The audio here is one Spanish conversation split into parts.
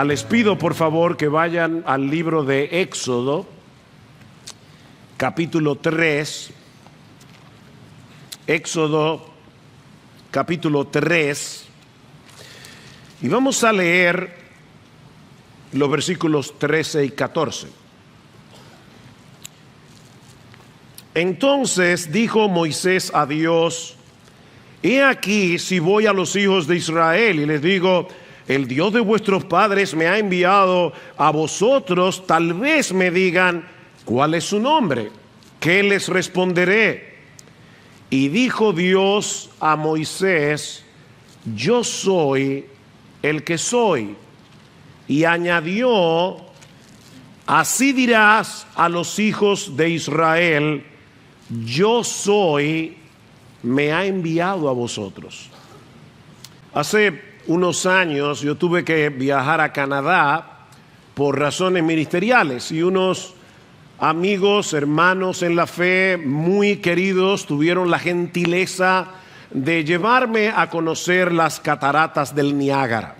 Les pido por favor que vayan al libro de Éxodo, capítulo 3. Éxodo, capítulo 3. Y vamos a leer los versículos 13 y 14. Entonces dijo Moisés a Dios: he aquí, si voy a los hijos de Israel y les digo, el Dios de vuestros padres me ha enviado a vosotros, tal vez me digan, ¿cuál es su nombre? ¿Qué les responderé? Y dijo Dios a Moisés: yo soy el que soy. Y añadió: así dirás a los hijos de Israel, yo soy, me ha enviado a vosotros. Hace unos años yo tuve que viajar a Canadá por razones ministeriales y unos amigos, hermanos en la fe muy queridos tuvieron la gentileza de llevarme a conocer las cataratas del Niágara.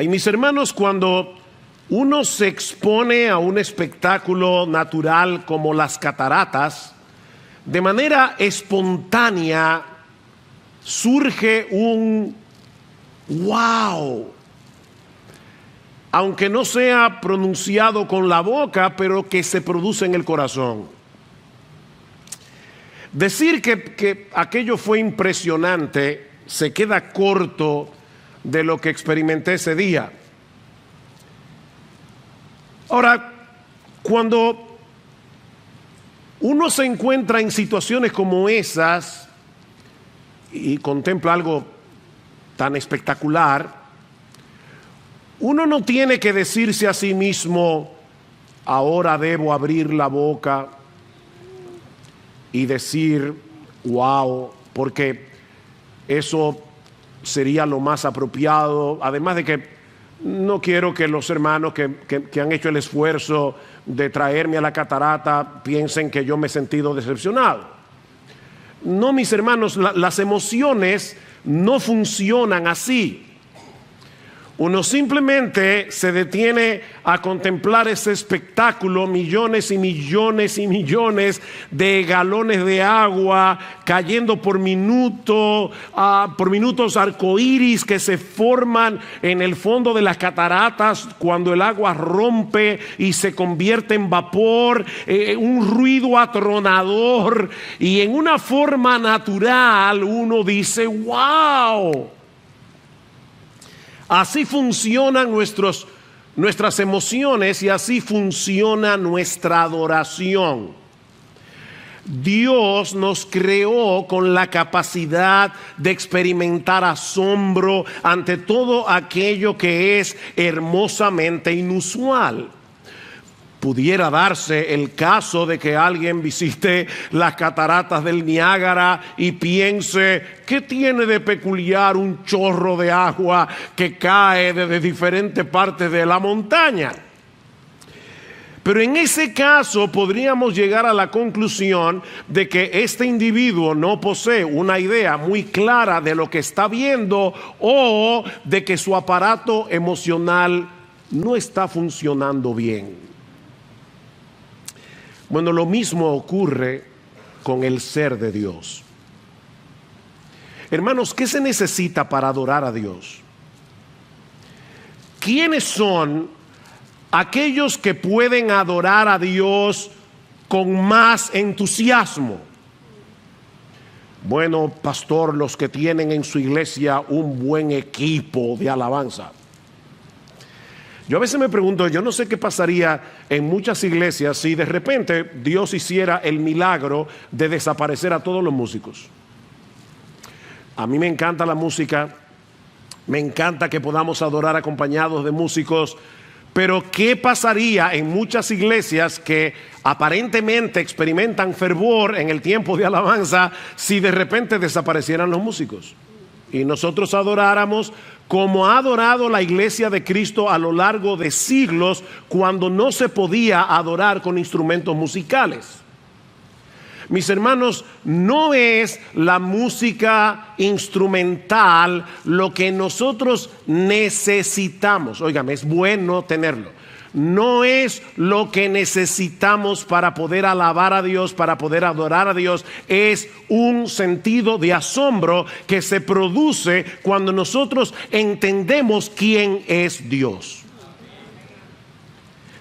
Y mis hermanos, cuando uno se expone a un espectáculo natural como las cataratas, de manera espontánea surge un wow, aunque no sea pronunciado con la boca, pero que se produce en el corazón. Decir que aquello fue impresionante se queda corto de lo que experimenté ese día. Ahora, cuando uno se encuentra en situaciones como esas y contempla algo tan espectacular, uno no tiene que decirse a sí mismo, ahora debo abrir la boca y decir wow, porque eso sería lo más apropiado. Además de que no quiero que los hermanos que han hecho el esfuerzo de traerme a la catarata piensen que yo me he sentido decepcionado. No, mis hermanos, las emociones no funcionan así. Uno simplemente se detiene a contemplar ese espectáculo, millones y millones y millones de galones de agua cayendo por minutos arcoíris que se forman en el fondo de las cataratas cuando el agua rompe y se convierte en vapor, un ruido atronador, y en una forma natural uno dice wow. Así funcionan nuestras emociones y así funciona nuestra adoración. Dios nos creó con la capacidad de experimentar asombro ante todo aquello que es hermosamente inusual. Pudiera darse el caso de que alguien visite las cataratas del Niágara y piense, ¿qué tiene de peculiar un chorro de agua que cae desde diferentes partes de la montaña? Pero en ese caso podríamos llegar a la conclusión de que este individuo no posee una idea muy clara de lo que está viendo, o de que su aparato emocional no está funcionando bien. Bueno, lo mismo ocurre con el ser de Dios. Hermanos, ¿qué se necesita para adorar a Dios? ¿Quiénes son aquellos que pueden adorar a Dios con más entusiasmo? Bueno, pastor, los que tienen en su iglesia un buen equipo de alabanza. Yo a veces me pregunto, yo no sé qué pasaría en muchas iglesias si de repente Dios hiciera el milagro de desaparecer a todos los músicos. A mí me encanta la música, me encanta que podamos adorar acompañados de músicos, pero ¿qué pasaría en muchas iglesias que aparentemente experimentan fervor en el tiempo de alabanza si de repente desaparecieran los músicos y nosotros adoráramos como ha adorado la iglesia de Cristo a lo largo de siglos, cuando no se podía adorar con instrumentos musicales? Mis hermanos, no es la música instrumental lo que nosotros necesitamos. Óigame, es bueno tenerlo. No es lo que necesitamos para poder alabar a Dios, para poder adorar a Dios. Es un sentido de asombro que se produce cuando nosotros entendemos quién es Dios.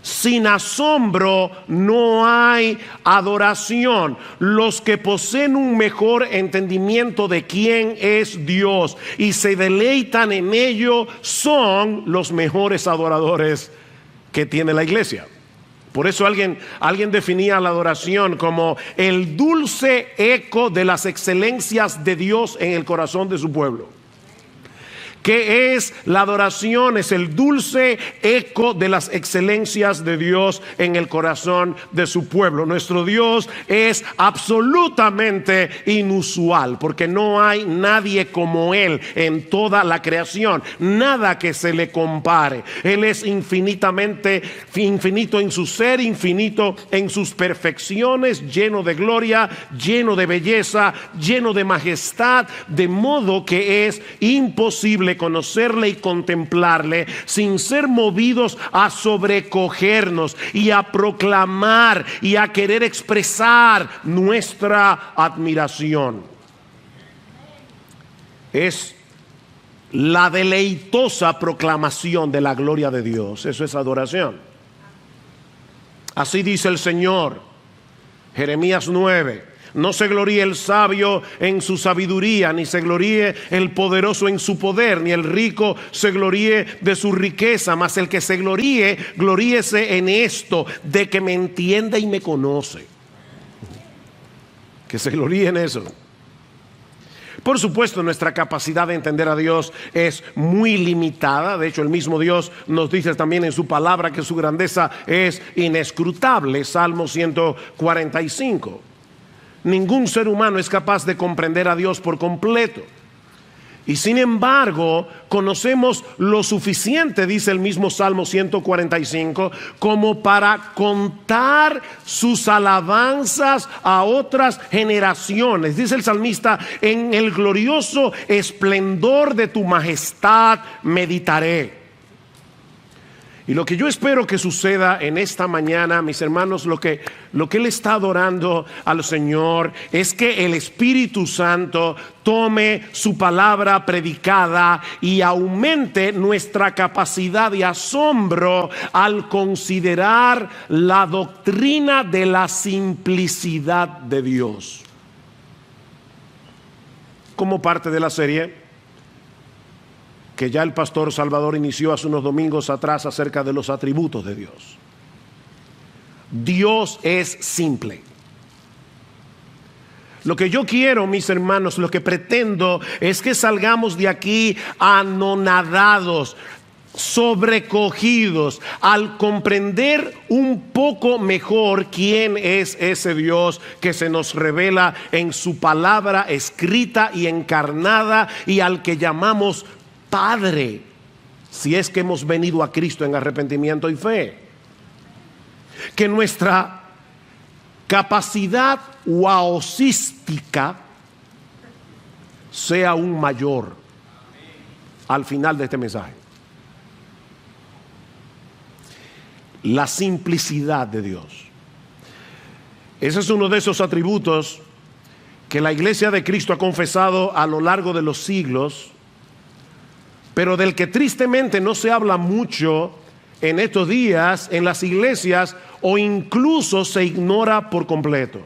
Sin asombro no hay adoración. Los que poseen un mejor entendimiento de quién es Dios y se deleitan en ello son los mejores adoradores que tiene la iglesia. Por eso alguien definía la adoración como el dulce eco de las excelencias de Dios en el corazón de su pueblo. ¿Qué es la adoración? Es el dulce eco de las excelencias de Dios en el corazón de su pueblo. Nuestro Dios es absolutamente inusual, porque no hay nadie como Él en toda la creación, nada que se le compare. Él es infinito en su ser, infinito en sus perfecciones, lleno de gloria, lleno de belleza, lleno de majestad, de modo que es imposible conocerle y contemplarle sin ser movidos a sobrecogernos y a proclamar y a querer expresar nuestra admiración. Es la deleitosa proclamación de la gloria de Dios. Eso es adoración. Así dice el Señor, Jeremías 9. No se gloríe el sabio en su sabiduría, ni se gloríe el poderoso en su poder, ni el rico se gloríe de su riqueza, mas el que se gloríe, gloríese en esto, de que me entiende y me conoce. Que se gloríe en eso. Por supuesto, nuestra capacidad de entender a Dios es muy limitada. De hecho, el mismo Dios nos dice también en su palabra que su grandeza es inescrutable. Salmo 145. Ningún ser humano es capaz de comprender a Dios por completo. Y sin embargo, conocemos lo suficiente, dice el mismo Salmo 145, como para contar sus alabanzas a otras generaciones. Dice el salmista, en el glorioso esplendor de tu majestad meditaré. Y lo que yo espero que suceda en esta mañana, mis hermanos, lo que Él está adorando al Señor es que el Espíritu Santo tome su palabra predicada y aumente nuestra capacidad de asombro al considerar la doctrina de la simplicidad de Dios. Como parte de la serie que ya el pastor Salvador inició hace unos domingos atrás acerca de los atributos de Dios. Dios es simple. Lo que yo quiero, mis hermanos, lo que pretendo es que salgamos de aquí anonadados, sobrecogidos, al comprender un poco mejor quién es ese Dios que se nos revela en su palabra escrita y encarnada, y al que llamamos Padre, si es que hemos venido a Cristo en arrepentimiento y fe. Que nuestra capacidad waosística sea aún mayor al final de este mensaje. La simplicidad de Dios. Ese es uno de esos atributos que la iglesia de Cristo ha confesado a lo largo de los siglos, pero del que tristemente no se habla mucho en estos días en las iglesias, o incluso se ignora por completo.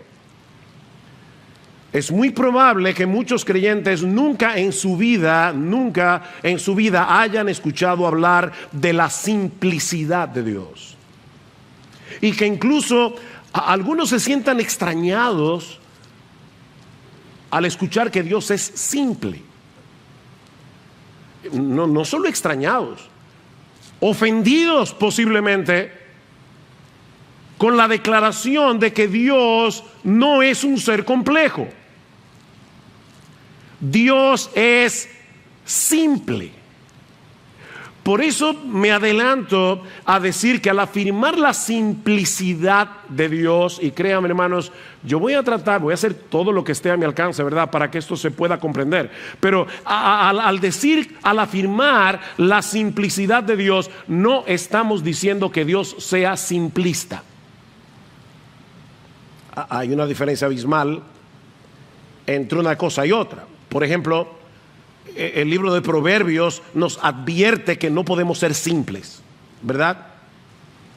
Es muy probable que muchos creyentes nunca en su vida hayan escuchado hablar de la simplicidad de Dios. Y que incluso algunos se sientan extrañados al escuchar que Dios es simple. No solo extrañados, ofendidos posiblemente con la declaración de que Dios no es un ser complejo. Dios es simple. Por eso me adelanto a decir que al afirmar la simplicidad de Dios, y créanme hermanos, yo voy a hacer todo lo que esté a mi alcance, ¿verdad?, para que esto se pueda comprender. Pero al afirmar la simplicidad de Dios, no estamos diciendo que Dios sea simplista. Hay una diferencia abismal entre una cosa y otra. Por ejemplo, el libro de Proverbios nos advierte que no podemos ser simples, ¿verdad?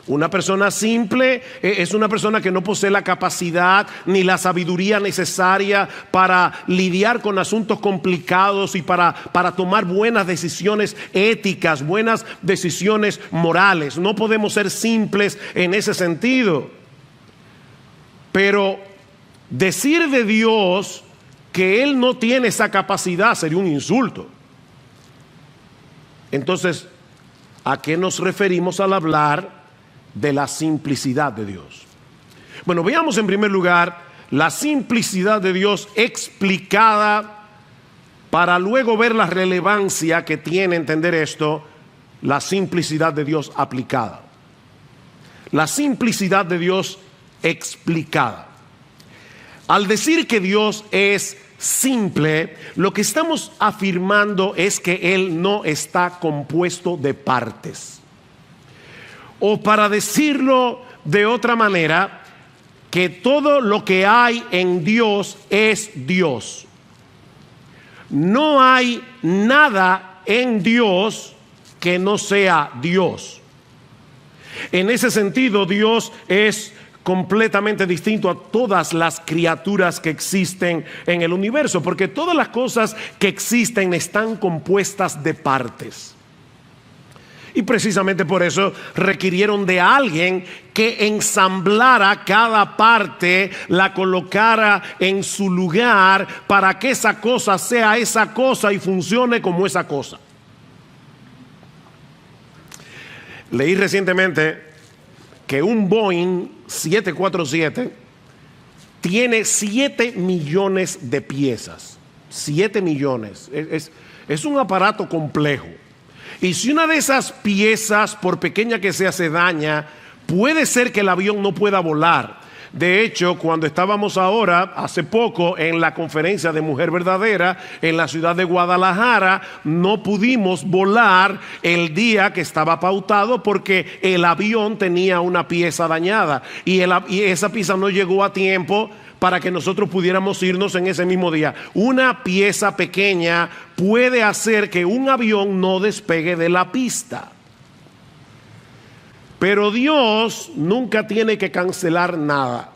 Una persona simple es una persona que no posee la capacidad ni la sabiduría necesaria para lidiar con asuntos complicados y para tomar buenas decisiones éticas, buenas decisiones morales. No podemos ser simples en ese sentido. Pero decir de Dios que Él no tiene esa capacidad sería un insulto. Entonces, ¿a qué nos referimos al hablar de la simplicidad de Dios? Bueno, veamos en primer lugar la simplicidad de Dios explicada, para luego ver la relevancia que tiene entender esto, la simplicidad de Dios aplicada. La simplicidad de Dios explicada. Al decir que Dios es simple, lo que estamos afirmando es que Él no está compuesto de partes. O para decirlo de otra manera, que todo lo que hay en Dios es Dios. No hay nada en Dios que no sea Dios. En ese sentido, Dios es completamente distinto a todas las criaturas que existen en el universo, porque todas las cosas que existen están compuestas de partes. Y precisamente por eso requirieron de alguien que ensamblara cada parte, la colocara en su lugar para que esa cosa sea esa cosa y funcione como esa cosa. Leí recientemente que un Boeing 747 tiene 7 millones de piezas. 7 millones. Es un aparato complejo. Y si una de esas piezas, por pequeña que sea, se daña, puede ser que el avión no pueda volar. De hecho, cuando estábamos ahora, hace poco, en la conferencia de Mujer Verdadera en la ciudad de Guadalajara, no pudimos volar el día que estaba pautado porque el avión tenía una pieza dañada y esa pieza no llegó a tiempo para que nosotros pudiéramos irnos en ese mismo día. Una pieza pequeña puede hacer que un avión no despegue de la pista. Pero Dios nunca tiene que cancelar nada.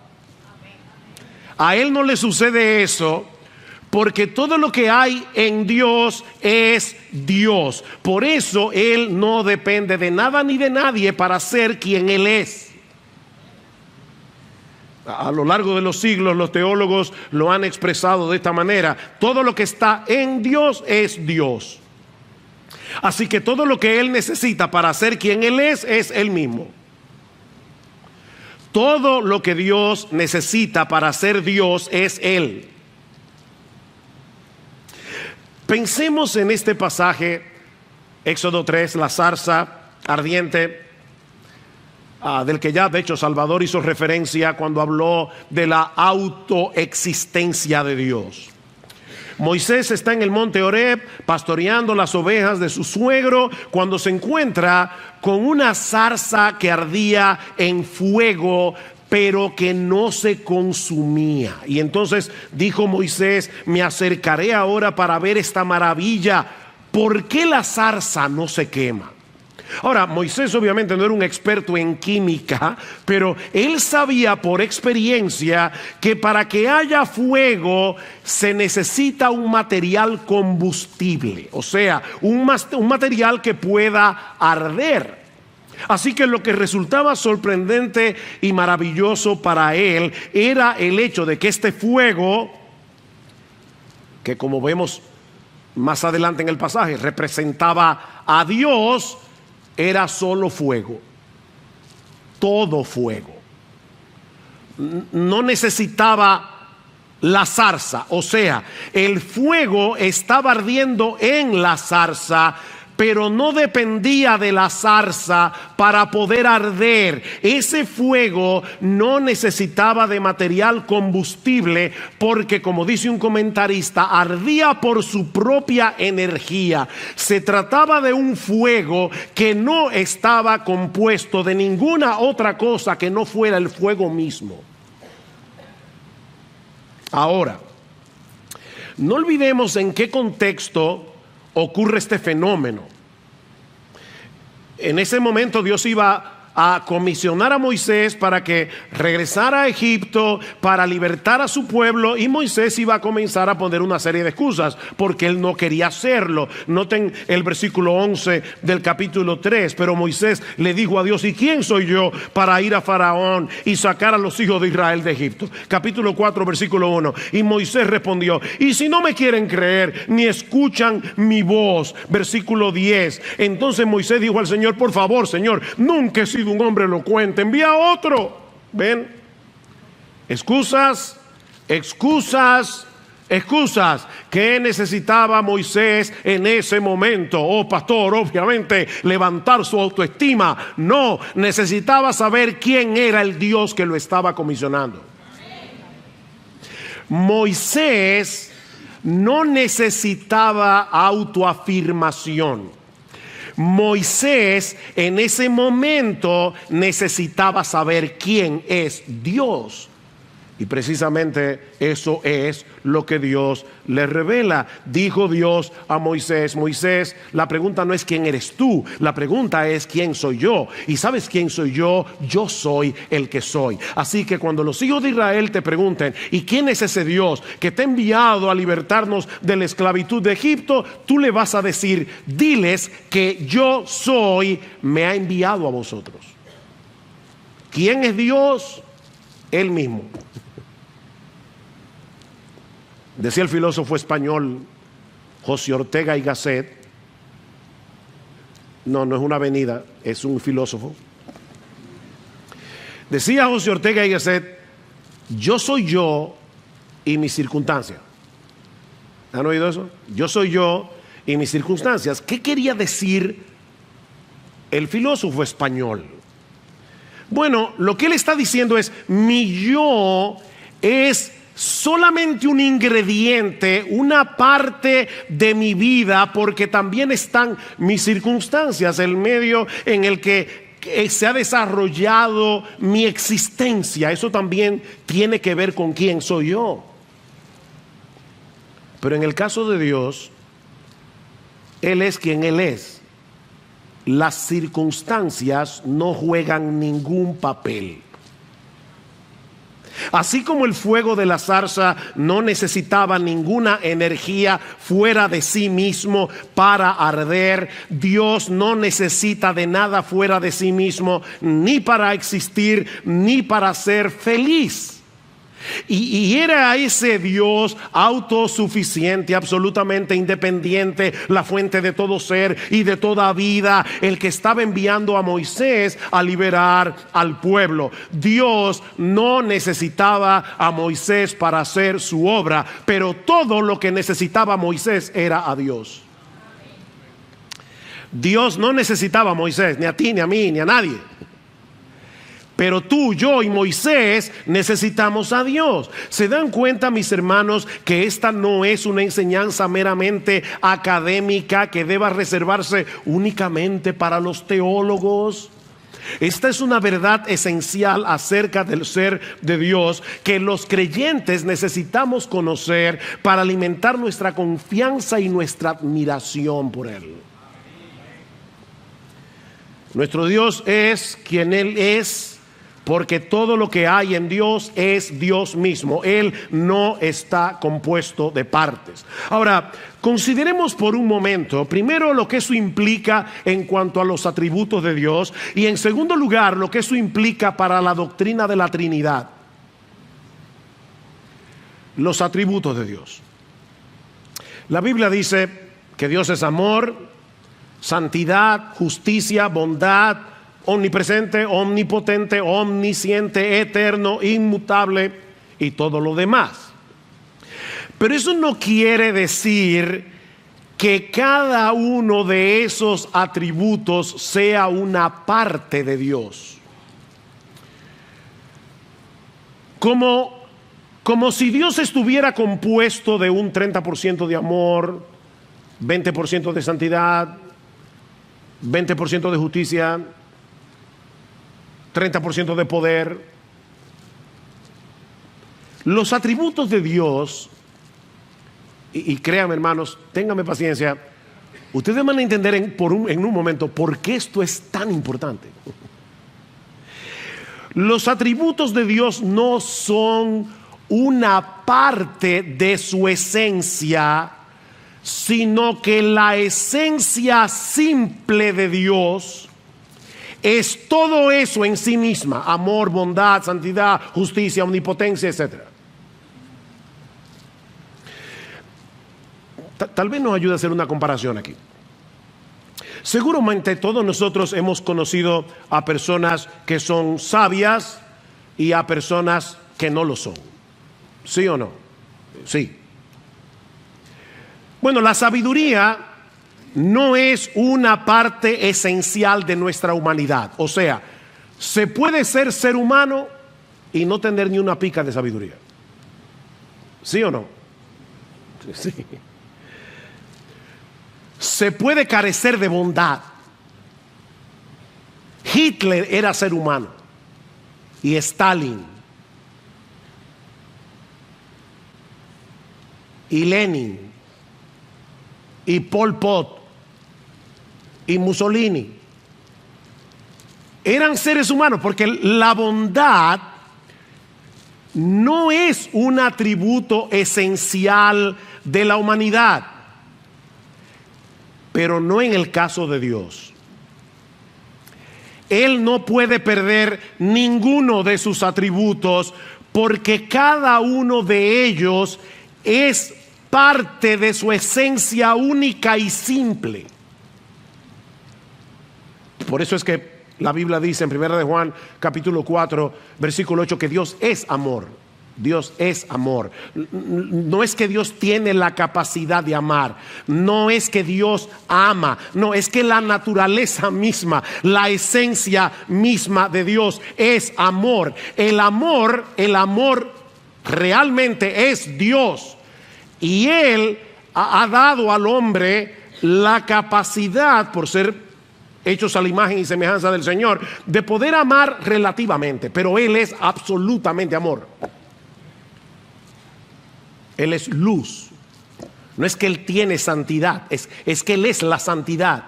A Él no le sucede eso, porque todo lo que hay en Dios es Dios. Por eso Él no depende de nada ni de nadie para ser quien Él es. A lo largo de los siglos los teólogos lo han expresado de esta manera: todo lo que está en Dios es Dios. Así que todo lo que Él necesita para ser quien Él es Él mismo. Todo lo que Dios necesita para ser Dios es Él. Pensemos en este pasaje, Éxodo 3, la zarza ardiente, del que ya de hecho Salvador hizo referencia cuando habló de la autoexistencia de Dios. Moisés está en el monte Horeb pastoreando las ovejas de su suegro cuando se encuentra con una zarza que ardía en fuego, pero que no se consumía. Y entonces dijo Moisés: me acercaré ahora para ver esta maravilla. ¿Por qué la zarza no se quema? Ahora, Moisés obviamente no era un experto en química, pero él sabía por experiencia que para que haya fuego se necesita un material combustible, o sea, un material que pueda arder. Así que lo que resultaba sorprendente y maravilloso para él era el hecho de que este fuego, que como vemos más adelante en el pasaje representaba a Dios, era solo fuego, todo fuego. No necesitaba la zarza, o sea, el fuego estaba ardiendo en la zarza, pero no dependía de la zarza para poder arder. Ese fuego no necesitaba de material combustible porque, como dice un comentarista, ardía por su propia energía. Se trataba de un fuego que no estaba compuesto de ninguna otra cosa que no fuera el fuego mismo. Ahora, no olvidemos en qué contexto ocurre este fenómeno. En ese momento Dios iba a comisionar a Moisés para que regresara a Egipto para libertar a su pueblo, y Moisés iba a comenzar a poner una serie de excusas porque él no quería hacerlo. Noten el versículo 11 del capítulo 3. Pero Moisés le dijo a Dios: ¿y quién soy yo para ir a Faraón y sacar a los hijos de Israel de Egipto? Capítulo 4 versículo 1. Y Moisés respondió: ¿y si no me quieren creer ni escuchan mi voz? Versículo 10. Entonces Moisés dijo al Señor: por favor, Señor, nunca he sido un hombre elocuente, envía a otro. ¿Ven? Excusas, excusas, excusas. ¿Qué necesitaba Moisés en ese momento? Oh, pastor, obviamente levantar su autoestima. No, necesitaba saber quién era el Dios que lo estaba comisionando. Moisés no necesitaba autoafirmación. Moisés en ese momento necesitaba saber quién es Dios. Y precisamente eso es lo que Dios le revela. Dijo Dios a Moisés: Moisés, la pregunta no es quién eres tú, la pregunta es quién soy yo. ¿Y sabes quién soy yo? Yo soy el que soy. Así que cuando los hijos de Israel te pregunten: ¿y quién es ese Dios que te ha enviado a libertarnos de la esclavitud de Egipto? Tú le vas a decir: diles que yo soy, me ha enviado a vosotros. ¿Quién es Dios? Él mismo. Decía el filósofo español José Ortega y Gasset. No es una avenida, es un filósofo. Decía José Ortega y Gasset: yo soy yo y mis circunstancias. ¿Han oído eso? Yo soy yo y mis circunstancias. ¿Qué quería decir el filósofo español? Bueno, lo que él está diciendo es: mi yo es solamente un ingrediente, una parte de mi vida, porque también están mis circunstancias, el medio en el que se ha desarrollado mi existencia. Eso también tiene que ver con quién soy yo. Pero en el caso de Dios, Él es quien Él es. Las circunstancias no juegan ningún papel. Así como el fuego de la zarza no necesitaba ninguna energía fuera de sí mismo para arder, Dios no necesita de nada fuera de sí mismo, ni para existir, ni para ser feliz. Y era ese Dios autosuficiente, absolutamente independiente, la fuente de todo ser y de toda vida, el que estaba enviando a Moisés a liberar al pueblo. Dios no necesitaba a Moisés para hacer su obra, pero todo lo que necesitaba Moisés era a Dios. Dios no necesitaba a Moisés, ni a ti, ni a mí, ni a nadie. Pero tú, yo y Moisés necesitamos a Dios. ¿Se dan cuenta, mis hermanos, que esta no es una enseñanza meramente académica que deba reservarse únicamente para los teólogos? Esta es una verdad esencial acerca del ser de Dios que los creyentes necesitamos conocer para alimentar nuestra confianza y nuestra admiración por Él. Nuestro Dios es quien Él es, porque todo lo que hay en Dios es Dios mismo. Él no está compuesto de partes. Ahora, consideremos por un momento, primero, lo que eso implica en cuanto a los atributos de Dios, y en segundo lugar, lo que eso implica para la doctrina de la Trinidad. Los atributos de Dios. La Biblia dice que Dios es amor, santidad, justicia, bondad, omnipresente, omnipotente, omnisciente, eterno, inmutable y todo lo demás. Pero eso no quiere decir que cada uno de esos atributos sea una parte de Dios. Como si Dios estuviera compuesto de un 30% de amor, 20% de santidad, 20% de justicia, 30% de poder. Los atributos de Dios, y créanme hermanos, ténganme paciencia, ustedes van a entender en un momento por qué esto es tan importante. Los atributos de Dios no son una parte de su esencia, sino que la esencia simple de Dios es todo eso en sí misma: amor, bondad, santidad, justicia, omnipotencia, etc. Tal vez nos ayude a hacer una comparación aquí. Seguramente todos nosotros hemos conocido a personas que son sabias y a personas que no lo son. ¿Sí o no? Sí. Bueno, la sabiduría no es una parte esencial de nuestra humanidad. O sea, se puede ser humano y no tener ni una pizca de sabiduría. ¿Sí o no? Sí. Se puede carecer de bondad. Hitler era ser humano, y Stalin, y Lenin, y Pol Pot, y Mussolini. Eran seres humanos, porque la bondad no es un atributo esencial de la humanidad. Pero no en el caso de Dios. Él no puede perder ninguno de sus atributos, porque cada uno de ellos es parte de su esencia única y simple. Por eso es que la Biblia dice en 1 de Juan capítulo 4 versículo 8 que Dios es amor. Dios es amor. No es que Dios tiene la capacidad de amar, no es que Dios ama, no, es que la naturaleza misma, la esencia misma de Dios es amor. El amor realmente es Dios, y Él ha dado al hombre la capacidad, por ser hechos a la imagen y semejanza del Señor, de poder amar relativamente, pero Él es absolutamente amor. Él es luz. No es que Él tiene santidad, es que Él es la santidad.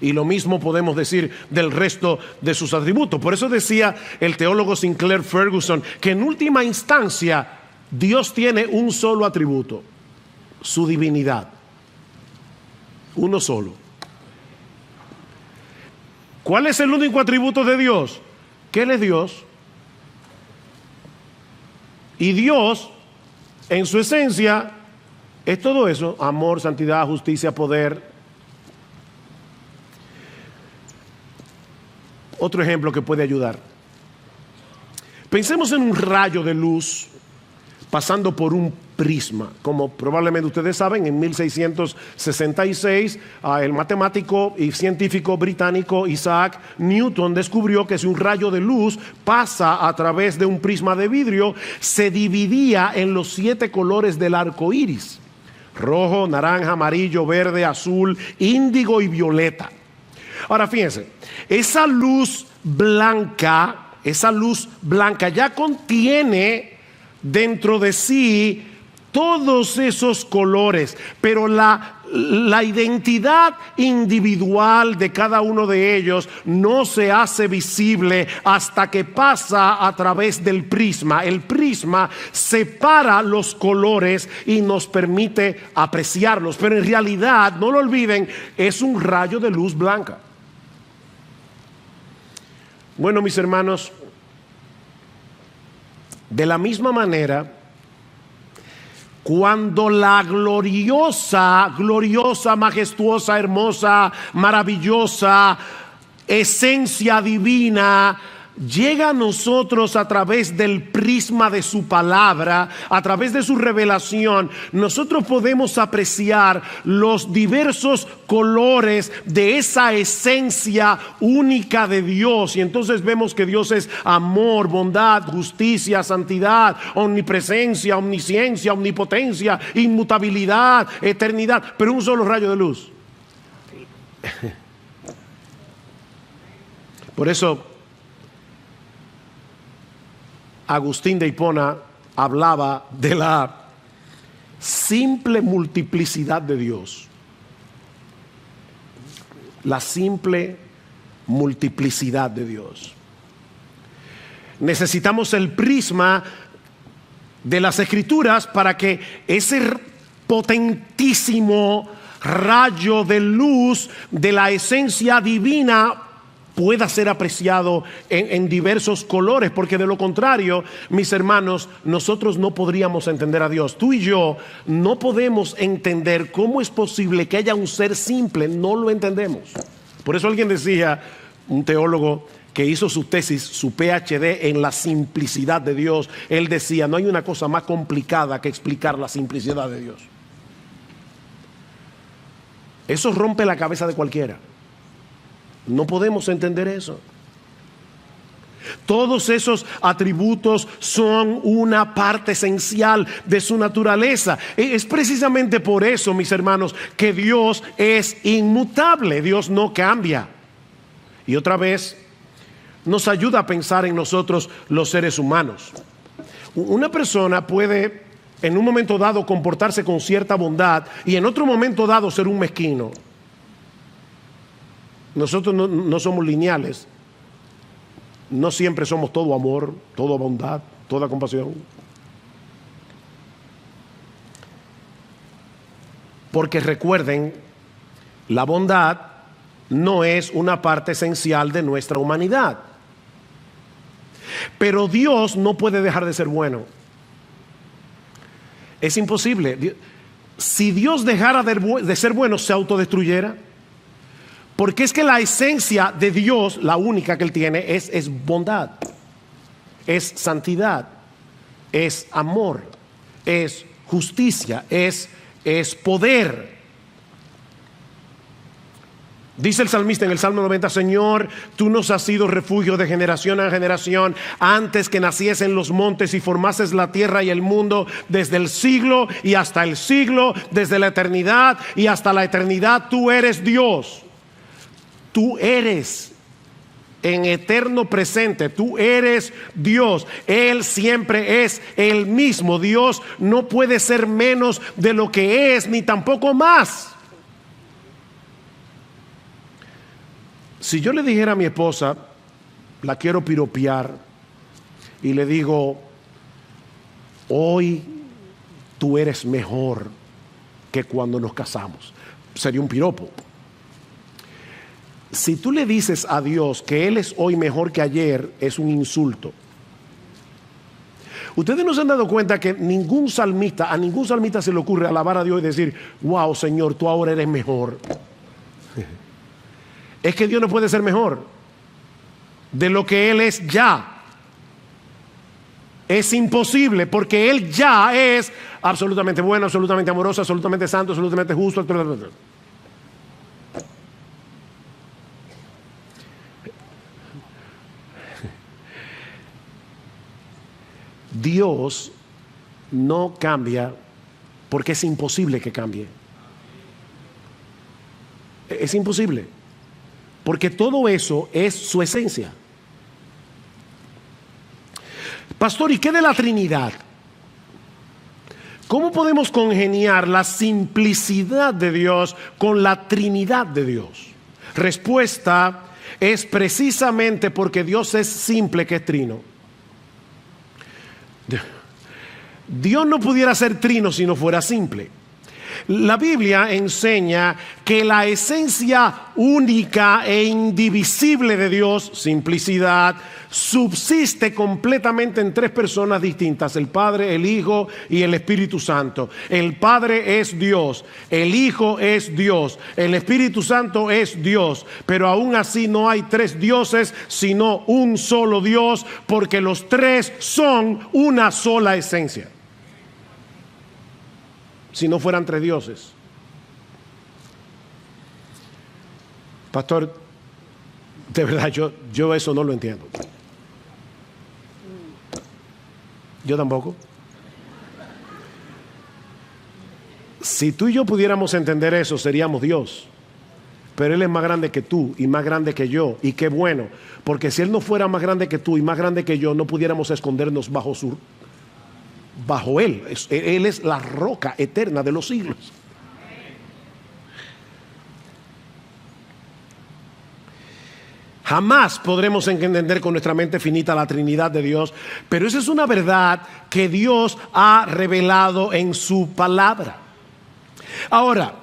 Y lo mismo podemos decir del resto de sus atributos. Por eso decía el teólogo Sinclair Ferguson que en última instancia Dios tiene un solo atributo: su divinidad. Uno solo. ¿Cuál es el único atributo de Dios? Que Él es Dios. Y Dios, en su esencia, es todo eso: amor, santidad, justicia, poder. Otro ejemplo que puede ayudar. Pensemos en un rayo de luz pasando por un prisma. Como probablemente ustedes saben, en 1666 el matemático y científico británico Isaac Newton descubrió que si un rayo de luz pasa a través de un prisma de vidrio, se dividía en los 7 colores del arco iris: rojo, naranja, amarillo, verde, azul, índigo y violeta. Ahora fíjense, esa luz blanca ya contiene dentro de sí todos esos colores, pero la identidad individual de cada uno de ellos no se hace visible hasta que pasa a través del prisma. El prisma separa los colores y nos permite apreciarlos, pero en realidad, no lo olviden, es un rayo de luz blanca. Bueno, mis hermanos, de la misma manera, cuando la gloriosa, majestuosa, hermosa, maravillosa esencia divina llega a nosotros a través del prisma de su palabra, a través de su revelación, nosotros podemos apreciar los diversos colores de esa esencia única de Dios. Y entonces vemos que Dios es amor, bondad, justicia, santidad, omnipresencia, omnisciencia, omnipotencia, inmutabilidad, eternidad, pero un solo rayo de luz. Por eso Agustín de Hipona hablaba de la simple multiplicidad de Dios. La simple multiplicidad de Dios. Necesitamos el prisma de las Escrituras para que ese potentísimo rayo de luz de la esencia divina pueda ser apreciado en diversos colores, porque de lo contrario, mis hermanos, nosotros no podríamos entender a Dios. Tú y yo no podemos entender cómo es posible que haya un ser simple, no lo entendemos. Por eso alguien decía, un teólogo que hizo su tesis, su PhD en la simplicidad de Dios, él decía, no hay una cosa más complicada que explicar la simplicidad de Dios. Eso rompe la cabeza de cualquiera. No podemos entender eso. Todos esos atributos son una parte esencial de su naturaleza. Es precisamente por eso, mis hermanos, que Dios es inmutable. Dios no cambia. Y otra vez nos ayuda a pensar en nosotros los seres humanos. Una persona puede en un momento dado comportarse con cierta bondad y en otro momento dado ser un mezquino. Nosotros no somos lineales. No siempre somos todo amor, toda bondad, toda compasión. Porque recuerden, la bondad no es una parte esencial de nuestra humanidad. Pero Dios no puede dejar de ser bueno. Es imposible. Si Dios dejara de ser bueno, se autodestruyera. Porque es que la esencia de Dios, la única que Él tiene, es bondad, es santidad, es amor, es justicia, es poder. Dice el salmista en el Salmo 90, Señor, tú nos has sido refugio de generación en generación, antes que naciesen los montes y formases la tierra y el mundo, desde el siglo y hasta el siglo, desde la eternidad y hasta la eternidad, tú eres Dios. Tú eres en eterno presente, tú eres Dios. Él siempre es el mismo. Dios no puede ser menos de lo que es, ni tampoco más. Si yo le dijera a mi esposa, la quiero piropear, y le digo, hoy tú eres mejor que cuando nos casamos, sería un piropo. Si tú le dices a Dios que Él es hoy mejor que ayer, es un insulto. Ustedes no se han dado cuenta que a ningún salmista se le ocurre alabar a Dios y decir, wow, Señor, tú ahora eres mejor. Es que Dios no puede ser mejor de lo que Él es ya. Es imposible, porque Él ya es absolutamente bueno, absolutamente amoroso, absolutamente santo, absolutamente justo, etc. Dios no cambia porque es imposible que cambie. Es imposible, porque todo eso es su esencia. Pastor, ¿y qué de la Trinidad? ¿Cómo podemos congeniar la simplicidad de Dios con la Trinidad de Dios? Respuesta es precisamente porque Dios es simple que es trino. Dios no pudiera ser trino si no fuera simple. La Biblia enseña que la esencia única e indivisible de Dios, simplicidad, subsiste completamente en tres personas distintas: el Padre, el Hijo y el Espíritu Santo. El Padre es Dios, el Hijo es Dios, el Espíritu Santo es Dios, pero aún así no hay tres dioses, sino un solo Dios, porque los tres son una sola esencia. Si no fueran tres dioses. Pastor, de verdad yo eso no lo entiendo. Yo tampoco. Si tú y yo pudiéramos entender eso, seríamos Dios. Pero Él es más grande que tú y más grande que yo. Y qué bueno, porque si Él no fuera más grande que tú y más grande que yo, no pudiéramos escondernos bajo Él. Él es la roca eterna de los siglos. Jamás podremos entender con nuestra mente finita la Trinidad de Dios, pero esa es una verdad que Dios ha revelado en su palabra. Ahora,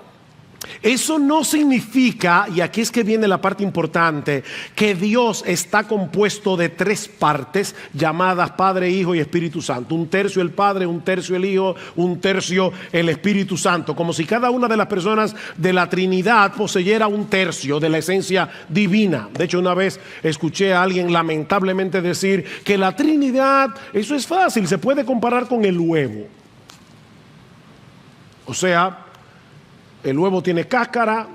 eso no significa, y aquí es que viene la parte importante, que Dios está compuesto de tres partes llamadas Padre, Hijo y Espíritu Santo. Un tercio el Padre, un tercio el Hijo, un tercio el Espíritu Santo. Como si cada una de las personas de la Trinidad poseyera un tercio de la esencia divina. De hecho, una vez escuché a alguien lamentablemente decir que la Trinidad, eso es fácil, se puede comparar con el huevo. O sea, el huevo tiene cáscara,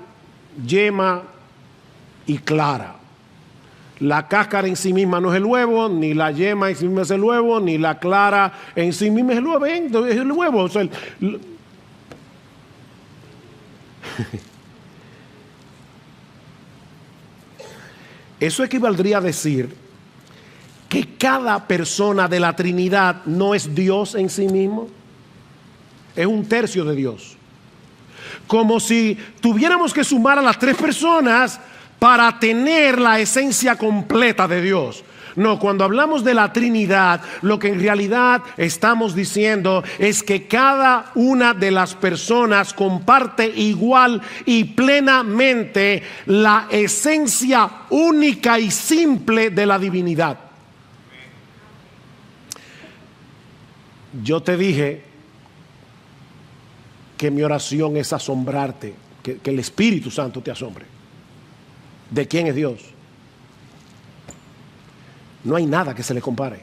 yema y clara. La cáscara en sí misma no es el huevo, ni la yema en sí misma es el huevo, ni la clara en sí misma es el huevo. Es el huevo. O sea, eso equivaldría a decir que cada persona de la Trinidad no es Dios en sí mismo. Es un tercio de Dios. Como si tuviéramos que sumar a las tres personas para tener la esencia completa de Dios. No, cuando hablamos de la Trinidad, lo que en realidad estamos diciendo es que cada una de las personas comparte igual y plenamente la esencia única y simple de la divinidad. Yo te dije que mi oración es asombrarte, que el Espíritu Santo te asombre. ¿De quién es Dios? No hay nada que se le compare.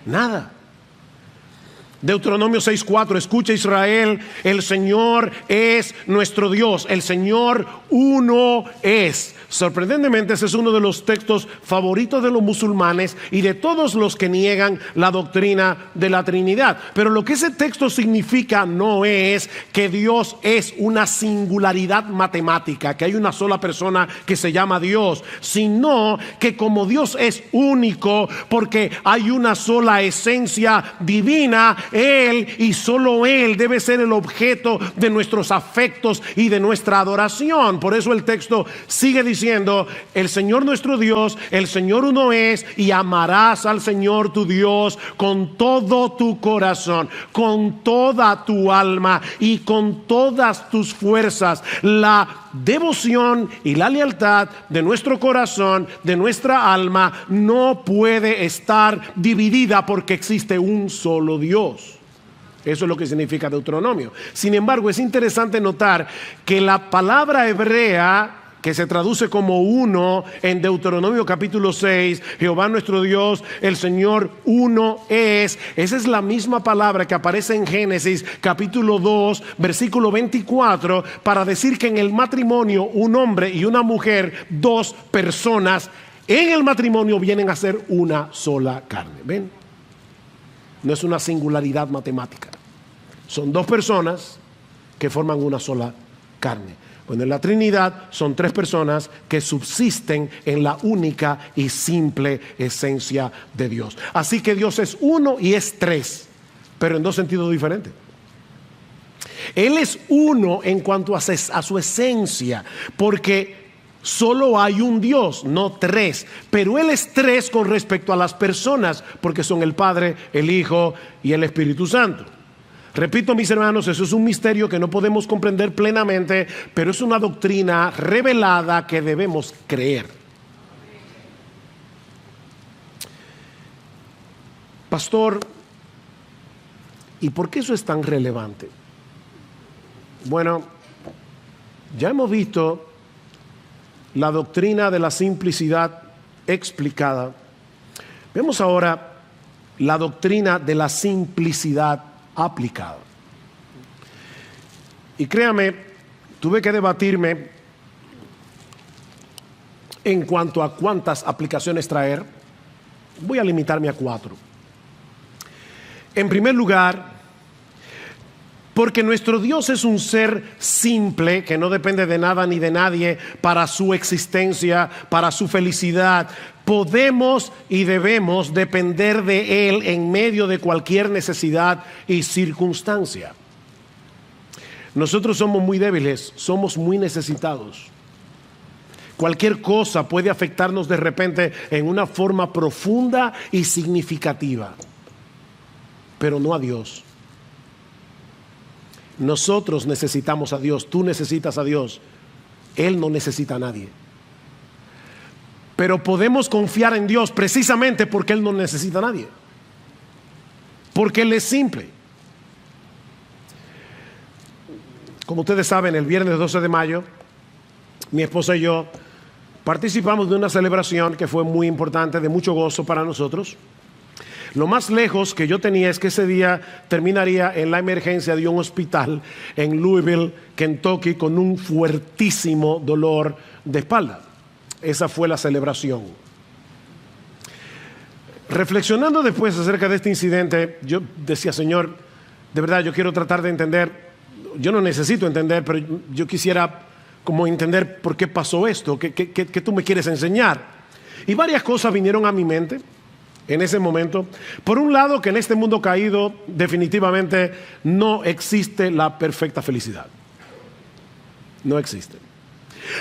Nada. Deuteronomio 6:4, escucha Israel, el Señor es nuestro Dios, el Señor uno es. Sorprendentemente ese es uno de los textos favoritos de los musulmanes y de todos los que niegan la doctrina de la Trinidad. Pero lo que ese texto significa no es que Dios es una singularidad matemática, que hay una sola persona que se llama Dios, sino que como Dios es único porque hay una sola esencia divina, Él y solo Él debe ser el objeto de nuestros afectos y de nuestra adoración. Por eso el texto sigue diciendo: el Señor nuestro Dios, el Señor uno es, y amarás al Señor tu Dios con todo tu corazón, con toda tu alma y con todas tus fuerzas. La devoción y la lealtad de nuestro corazón, de nuestra alma, no puede estar dividida porque existe un solo Dios. Eso es lo que significa Deuteronomio. Sin embargo, es interesante notar que la palabra hebrea que se traduce como uno en Deuteronomio capítulo 6, Jehová nuestro Dios, el Señor uno es. Esa es la misma palabra que aparece en Génesis capítulo 2, versículo 24, para decir que en el matrimonio un hombre y una mujer, dos personas, en el matrimonio vienen a ser una sola carne. ¿Ven? No es una singularidad matemática. Son dos personas que forman una sola carne. Bueno, en la Trinidad son tres personas que subsisten en la única y simple esencia de Dios. Así que Dios es uno y es tres, pero en dos sentidos diferentes. Él es uno en cuanto a su esencia, porque solo hay un Dios, no tres. Pero Él es tres con respecto a las personas, porque son el Padre, el Hijo y el Espíritu Santo. Repito, mis hermanos, eso es un misterio que no podemos comprender plenamente, pero es una doctrina revelada que debemos creer. Pastor, ¿y por qué eso es tan relevante? Bueno, ya hemos visto la doctrina de la simplicidad explicada. Vemos ahora la doctrina de la simplicidad aplicada. Y créame, tuve que debatirme en cuanto a cuántas aplicaciones traer. Voy a limitarme a 4. En primer lugar, porque nuestro Dios es un ser simple que no depende de nada ni de nadie para su existencia, para su felicidad. Podemos y debemos depender de Él en medio de cualquier necesidad y circunstancia. Nosotros somos muy débiles, somos muy necesitados. Cualquier cosa puede afectarnos de repente en una forma profunda y significativa, pero no a Dios. Nosotros necesitamos a Dios, tú necesitas a Dios, Él no necesita a nadie. Pero podemos confiar en Dios precisamente porque Él no necesita a nadie. Porque Él es simple. Como ustedes saben, el viernes 12 de mayo, mi esposa y yo participamos de una celebración que fue muy importante, de mucho gozo para nosotros. Lo más lejos que yo tenía es que ese día terminaría en la emergencia de un hospital en Louisville, Kentucky, con un fuertísimo dolor de espalda. Esa fue la celebración. Reflexionando después acerca de este incidente, yo decía, Señor, de verdad yo quiero tratar de entender, yo no necesito entender, pero yo quisiera como entender por qué pasó esto, qué tú me quieres enseñar. Y varias cosas vinieron a mi mente en ese momento. Por un lado, que en este mundo caído definitivamente no existe la perfecta felicidad. No existe.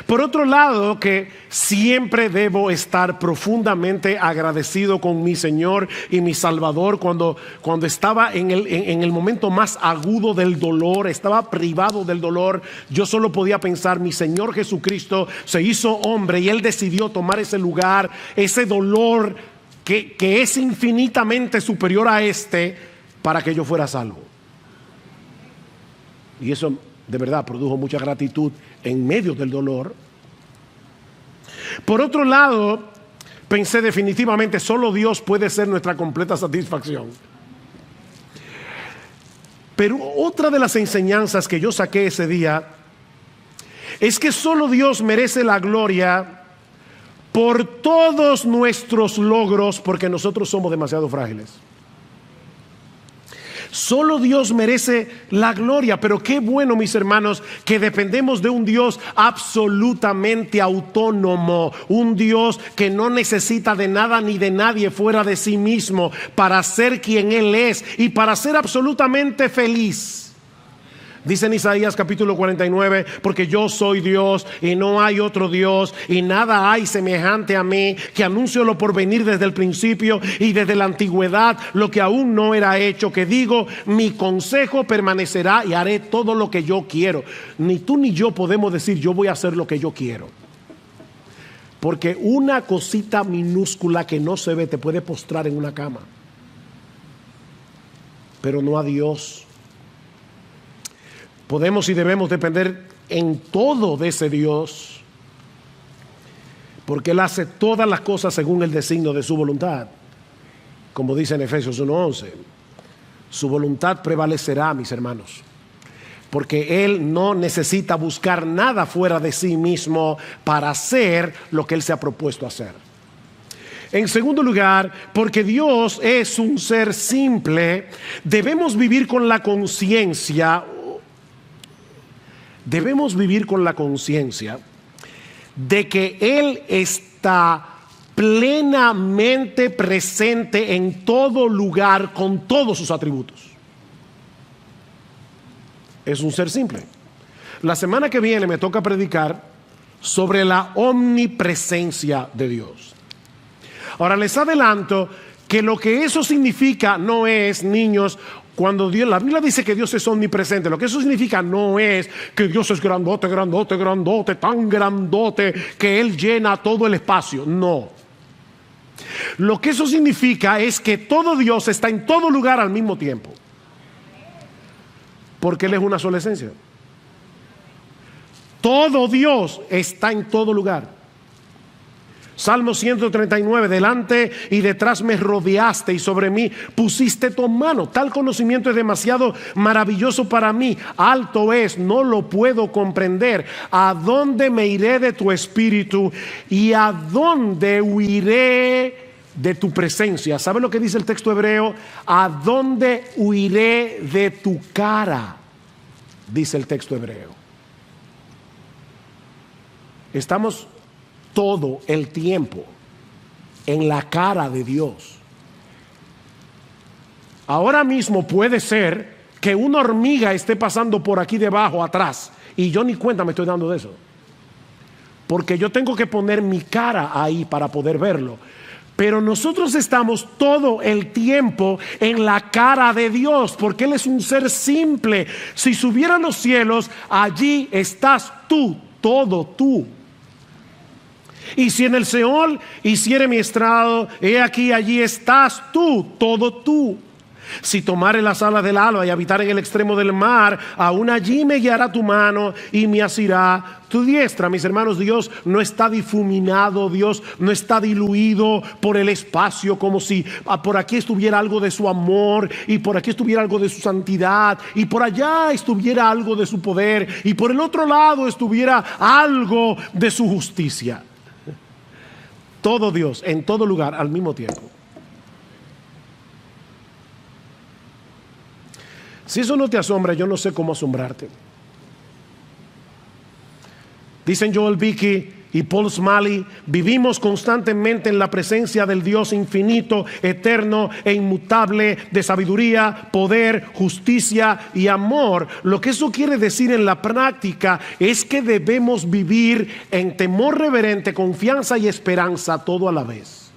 Por otro lado, que siempre debo estar profundamente agradecido con mi Señor y mi Salvador cuando estaba en el momento más agudo del dolor, estaba privado del dolor. Yo solo podía pensar, mi Señor Jesucristo se hizo hombre y Él decidió tomar ese lugar, ese dolor que es infinitamente superior a este, para que yo fuera salvo. Y eso de verdad produjo mucha gratitud en medio del dolor. Por otro lado, pensé definitivamente, solo Dios puede ser nuestra completa satisfacción. Pero otra de las enseñanzas que yo saqué ese día es que solo Dios merece la gloria por todos nuestros logros, porque nosotros somos demasiado frágiles. Solo Dios merece la gloria, pero qué bueno, mis hermanos, que dependemos de un Dios absolutamente autónomo, un Dios que no necesita de nada ni de nadie fuera de sí mismo para ser quien Él es y para ser absolutamente feliz. Dice en Isaías capítulo 49, porque yo soy Dios y no hay otro Dios y nada hay semejante a mí, que anuncio lo por venir desde el principio y desde la antigüedad, lo que aún no era hecho, que digo, mi consejo permanecerá y haré todo lo que yo quiero. Ni tú ni yo podemos decir, yo voy a hacer lo que yo quiero. Porque una cosita minúscula que no se ve te puede postrar en una cama. Pero no a Dios. Podemos y debemos depender en todo de ese Dios, porque Él hace todas las cosas según el designio de su voluntad. Como dice en Efesios 1:11, su voluntad prevalecerá, mis hermanos, porque Él no necesita buscar nada fuera de sí mismo para hacer lo que Él se ha propuesto hacer. En segundo lugar, porque Dios es un ser simple, debemos vivir con la conciencia. Debemos vivir con la conciencia de que Él está plenamente presente en todo lugar con todos sus atributos. Es un ser simple. La semana que viene me toca predicar sobre la omnipresencia de Dios. Ahora les adelanto que lo que eso significa no es, niños, Cuando Dios, la Biblia dice que Dios es omnipresente, lo que eso significa no es que Dios es grandote, grandote, grandote, tan grandote que Él llena todo el espacio. No. Lo que eso significa es que todo Dios está en todo lugar al mismo tiempo. Porque Él es una sola esencia. Todo Dios está en todo lugar. Salmo 139, delante y detrás me rodeaste y sobre mí pusiste tu mano. Tal conocimiento es demasiado maravilloso para mí. Alto es, no lo puedo comprender. ¿A dónde me iré de tu espíritu y a dónde huiré de tu presencia? ¿Sabe lo que dice el texto hebreo? ¿A dónde huiré de tu cara? Dice el texto hebreo. Estamos todo el tiempo en la cara de Dios. Ahora mismo puede ser que una hormiga esté pasando por aquí debajo, atrás, y yo ni cuenta me estoy dando de eso, porque yo tengo que poner mi cara ahí para poder verlo. Pero nosotros estamos todo el tiempo en la cara de Dios, porque Él es un ser simple. Si subiera a los cielos, allí estás tú, todo tú. Y si en el Seol hiciere mi estrado, he aquí, allí estás tú, todo tú. Si tomare las alas del alba y habitar en el extremo del mar, aún allí me guiará tu mano y me asirá tu diestra. Mis hermanos, Dios no está difuminado, Dios no está diluido por el espacio, como si por aquí estuviera algo de su amor y por aquí estuviera algo de su santidad y por allá estuviera algo de su poder y por el otro lado estuviera algo de su justicia. Todo Dios en todo lugar al mismo tiempo. Si eso no te asombra, yo no sé cómo asombrarte. Dicen Joel Beeke y Paul Smalley, vivimos constantemente en la presencia del Dios infinito, eterno e inmutable, de sabiduría, poder, justicia y amor. Lo que eso quiere decir en la práctica es que debemos vivir en temor reverente, confianza y esperanza todo a la vez.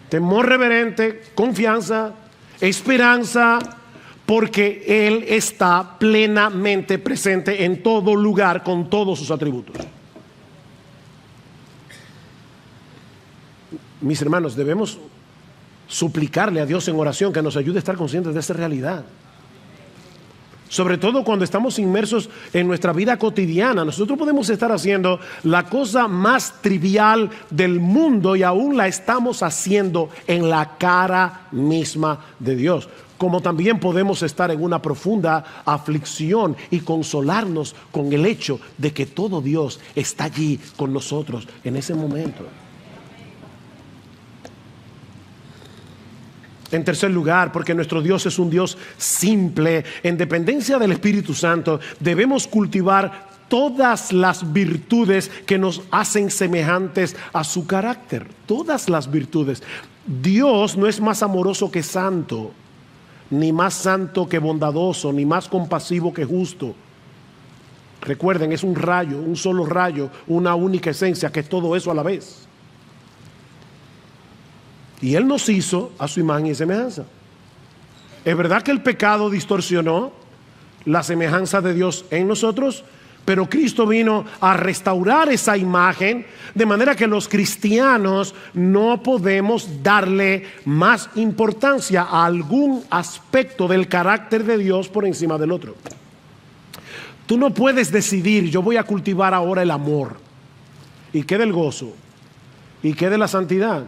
Temor reverente, confianza, esperanza, porque Él está plenamente presente en todo lugar con todos sus atributos. Mis hermanos, debemos suplicarle a Dios en oración que nos ayude a estar conscientes de esta realidad. Sobre todo cuando estamos inmersos en nuestra vida cotidiana. Nosotros podemos estar haciendo la cosa más trivial del mundo y aún la estamos haciendo en la cara misma de Dios. Como también podemos estar en una profunda aflicción y consolarnos con el hecho de que todo Dios está allí con nosotros en ese momento. En tercer lugar, porque nuestro Dios es un Dios simple, en dependencia del Espíritu Santo, debemos cultivar todas las virtudes que nos hacen semejantes a su carácter. Todas las virtudes. Dios no es más amoroso que santo, ni más santo que bondadoso, ni más compasivo que justo. Recuerden, es un rayo, un solo rayo, una única esencia, que es todo eso a la vez. Y Él nos hizo a su imagen y semejanza. Es verdad que el pecado distorsionó la semejanza de Dios en nosotros, pero Cristo vino a restaurar esa imagen, de manera que los cristianos no podemos darle más importancia a algún aspecto del carácter de Dios por encima del otro. Tú no puedes decidir, yo voy a cultivar ahora el amor, y qué del gozo, y qué de la santidad,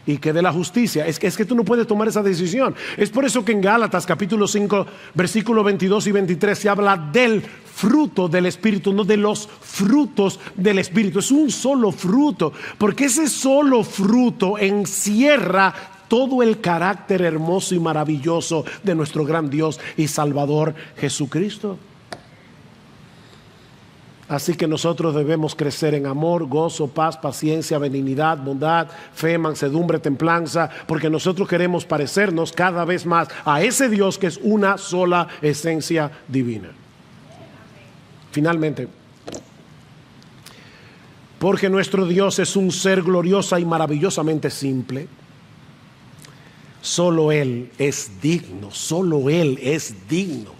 y que de la justicia. Es que tú no puedes tomar esa decisión. Es por eso que en Gálatas capítulo 5 versículos 22 y 23 se habla del fruto del Espíritu, no de los frutos del Espíritu. Es un solo fruto, porque ese solo fruto encierra todo el carácter hermoso y maravilloso de nuestro gran Dios y Salvador Jesucristo. Así que nosotros debemos crecer en amor, gozo, paz, paciencia, benignidad, bondad, fe, mansedumbre, templanza, porque nosotros queremos parecernos cada vez más a ese Dios que es una sola esencia divina. Finalmente, porque nuestro Dios es un ser gloriosa y maravillosamente simple, Solo Él es digno, solo Él es digno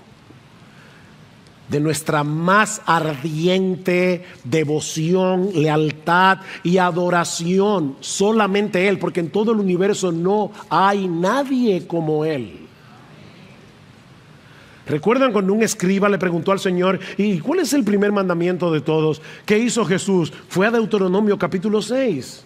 de nuestra más ardiente devoción, lealtad y adoración. Solamente Él, porque en todo el universo no hay nadie como Él. ¿Recuerdan cuando un escriba le preguntó al Señor, ¿y cuál es el primer mandamiento de todos? ¿Qué hizo Jesús? Fue a Deuteronomio capítulo 6.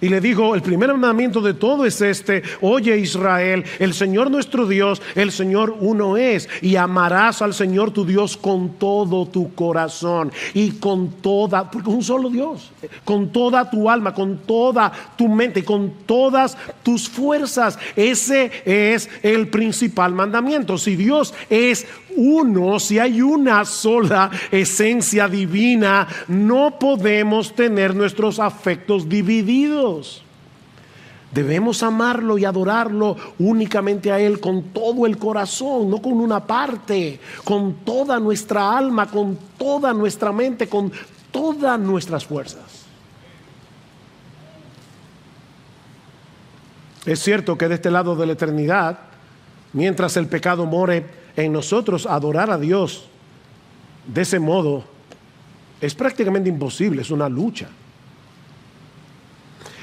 Y le dijo, el primer mandamiento de todo es este: oye Israel, el Señor nuestro Dios, el Señor uno es, y amarás al Señor tu Dios con todo tu corazón y con toda, porque un solo Dios, con toda tu alma, con toda tu mente y con todas tus fuerzas. Ese es el principal mandamiento. Si Dios es uno, si hay una sola esencia divina, no podemos tener nuestros afectos divididos. Debemos amarlo y adorarlo únicamente a Él con todo el corazón, no con una parte, con toda nuestra alma, con toda nuestra mente, con todas nuestras fuerzas. Es cierto que de este lado de la eternidad, mientras el pecado more en nosotros, adorar a Dios de ese modo es prácticamente imposible, es una lucha.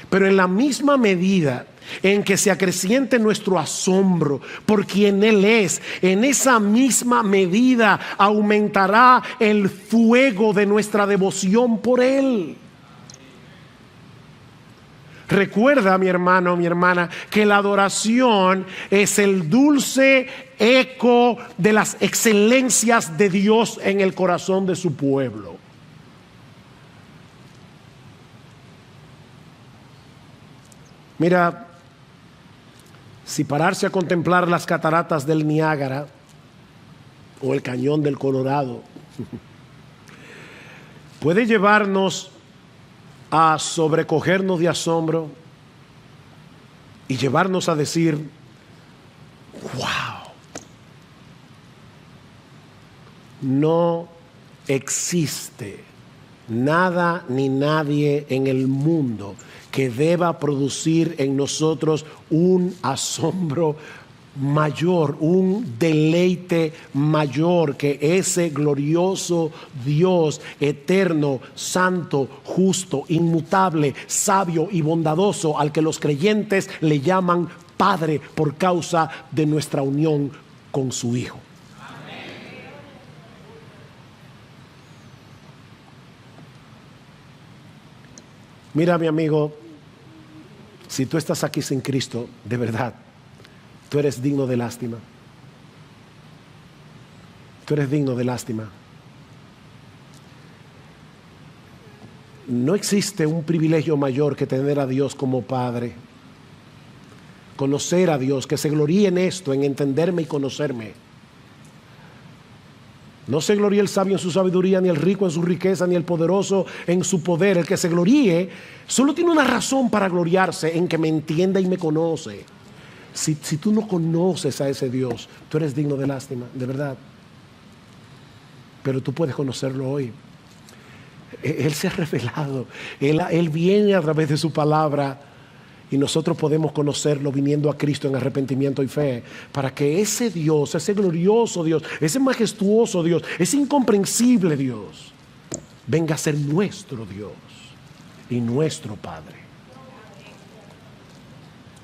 Pero en la misma medida en que se acreciente nuestro asombro por quien Él es, en esa misma medida aumentará el fuego de nuestra devoción por Él. Recuerda, mi hermano, mi hermana, que la adoración es el dulce eco de las excelencias de Dios en el corazón de su pueblo. Mira, si pararse a contemplar las cataratas del Niágara o el cañón del Colorado puede llevarnos a sobrecogernos de asombro y llevarnos a decir, wow, no existe nada ni nadie en el mundo que deba producir en nosotros un asombro mayor, un deleite mayor que ese glorioso Dios eterno, santo, justo, inmutable, sabio y bondadoso, al que los creyentes le llaman Padre por causa de nuestra unión con su Hijo. Mira, mi amigo, si tú estás aquí sin Cristo, de verdad, tú eres digno de lástima. Tú eres digno de lástima. No existe un privilegio mayor que tener a Dios como Padre. Conocer a Dios, que se gloríe en esto, en entenderme y conocerme. No se gloríe el sabio en su sabiduría, ni el rico en su riqueza, ni el poderoso en su poder. El que se gloríe solo tiene una razón para gloriarse: en que me entienda y me conoce. Si tú no conoces a ese Dios, tú eres digno de lástima, de verdad. Pero tú puedes conocerlo hoy. Él se ha revelado. Él viene a través de su palabra. Y nosotros podemos conocerlo viniendo a Cristo en arrepentimiento y fe, para que ese Dios, ese glorioso Dios, ese majestuoso Dios, ese incomprensible Dios, venga a ser nuestro Dios y nuestro Padre.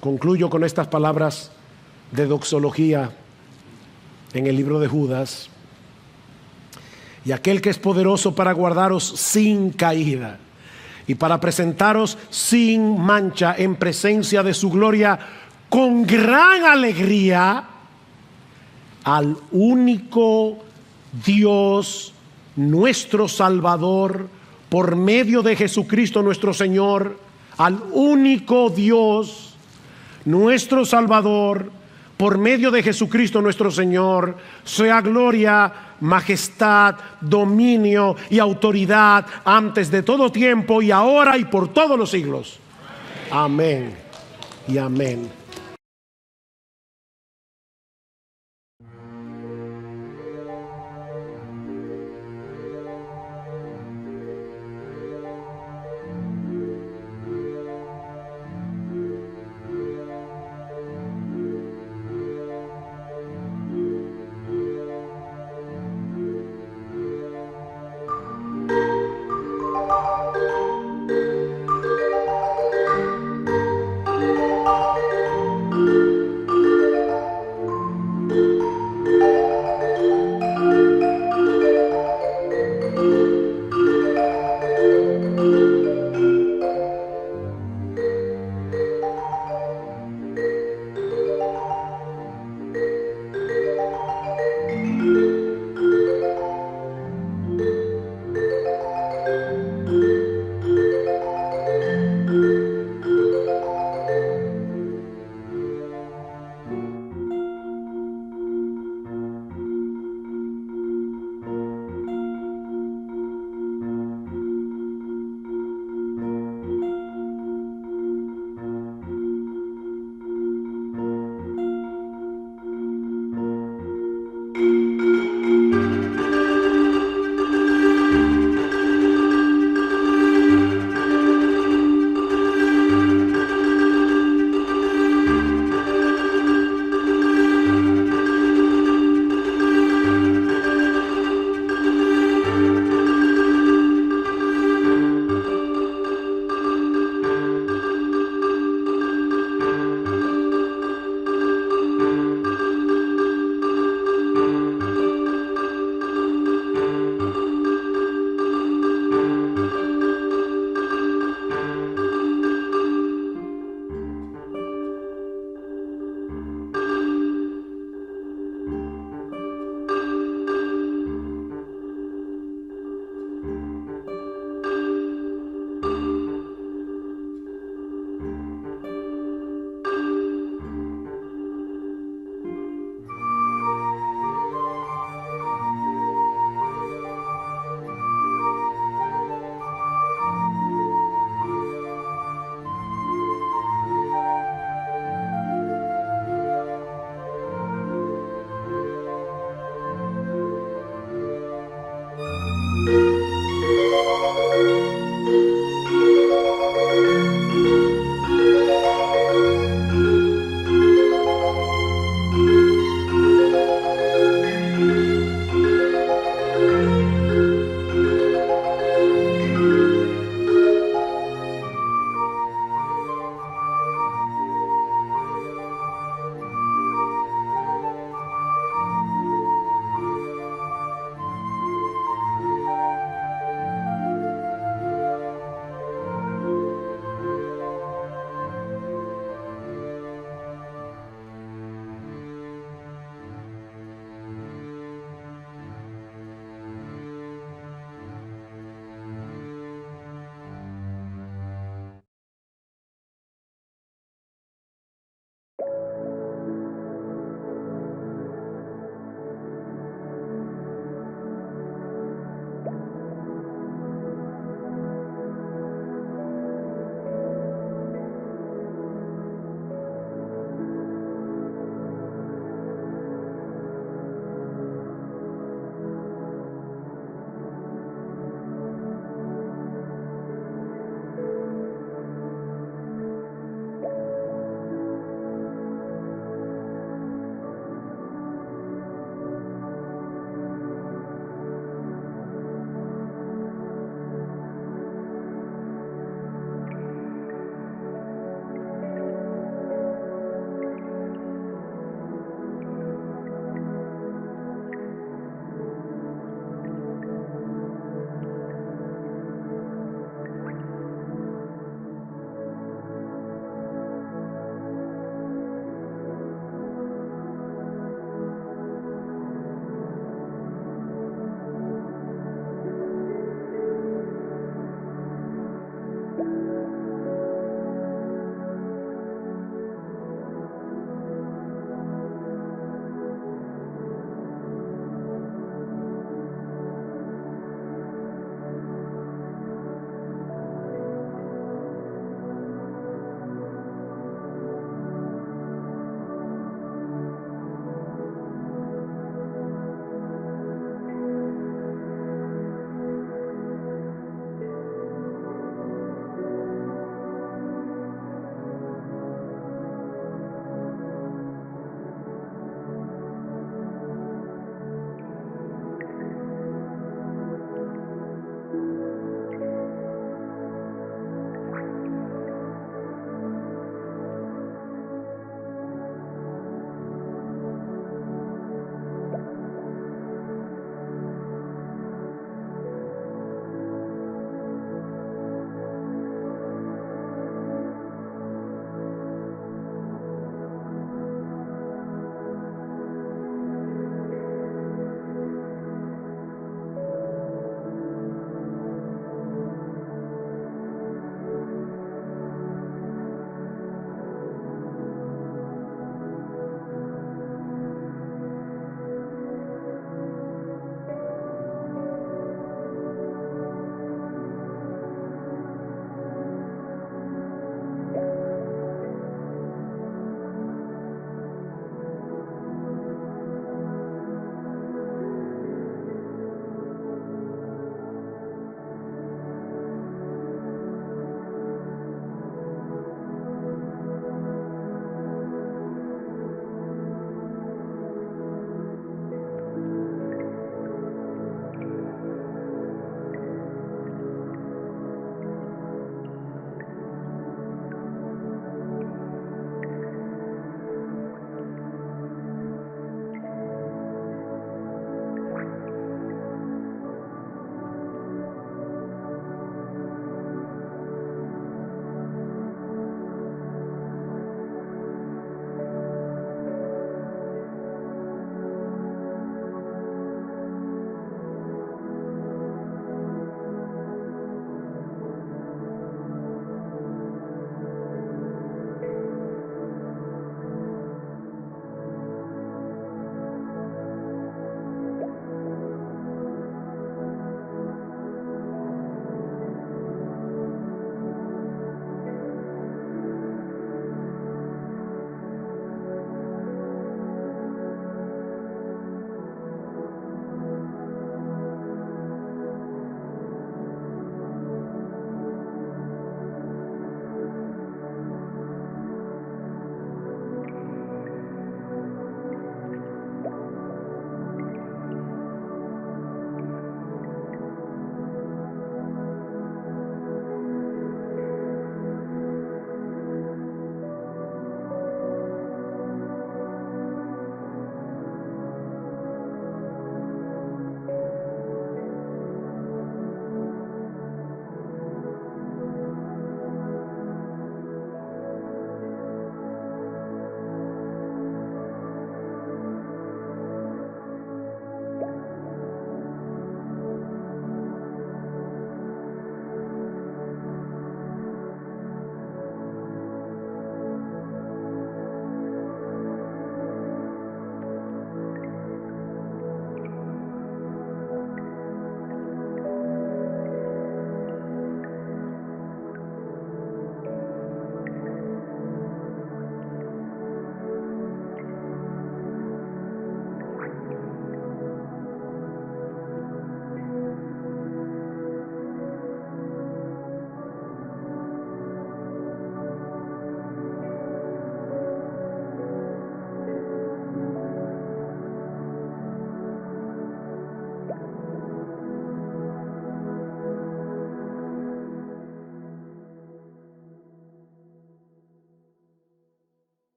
Concluyo con estas palabras de doxología en el libro de Judas. Y aquel que es poderoso para guardaros sin caída y para presentaros sin mancha en presencia de su gloria con gran alegría, al único Dios, nuestro Salvador, por medio de Jesucristo nuestro Señor, al único Dios, nuestro Salvador, por medio de Jesucristo nuestro Señor, sea gloria, majestad, dominio y autoridad antes de todo tiempo y ahora y por todos los siglos. Amén y amén.